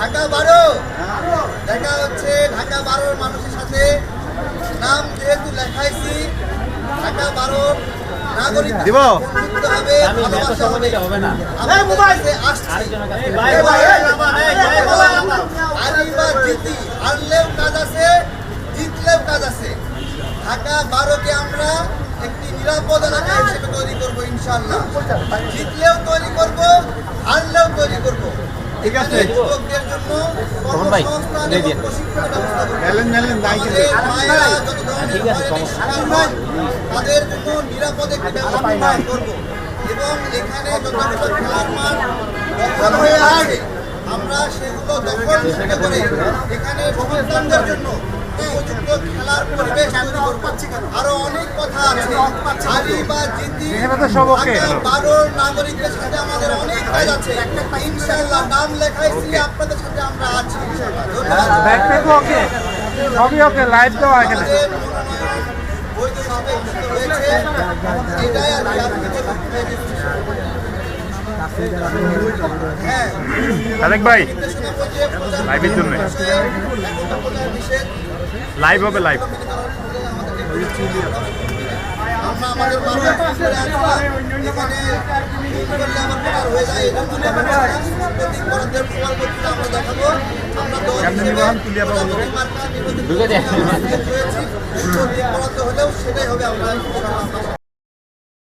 ঢাকা 12 দেখা হচ্ছে ঢাকা 12 মানুষের সাথে। নাম যেহেতু লেখাইছি, ঢাকা 12 নাগরিক দিব হবে, ভালোবাসা হবে না। জিতি হারলেও কাজ আছে, জিতলেও কাজ আছে। ঢাকা 12কে আমরা একটি নিরাপদ এলাকা হিসেবে তৈরি করবো ইনশাআল্লাহ। জিতলেও তৈরি করব, হারলেও তৈরি করব। ঠিক আছে যুবকদের জন্য কর্মসংস্থান এবং প্রশিক্ষণের ব্যবস্থা করব। মায়েরা যত ধরনের হয়রানির শিকার হন, তাদের জন্য নিরাপদ একটি ব্যবস্থা করব। এবং এখানে যতগুলো খেলার মাঠ দখল হয়ে আছে, আমরা সেগুলো দখল মুক্ত করে এখানে সন্তানদের জন্য উপযুক্ত খেলার পরিবেশ তৈরি করব। আরো অনেক কথা আছে। হারি বা জিতি, ঢাকা 12 নাগরিকদের সাথে আমাদের অনেক কাজ আছে। ইনশাআল্লাহ নাম লেখাইছি, আপনাদের সাথে আমরা আছি ইনশাআল্লাহ। এটাই আর তারেক ভাই লাইভের জন্য লাইভ হবে, লাইভ আমরা আমাদের এখানে হয়ে যায়, এটা আমরা দেখাবো। আমরা হলেও সেটাই হবে। আমরা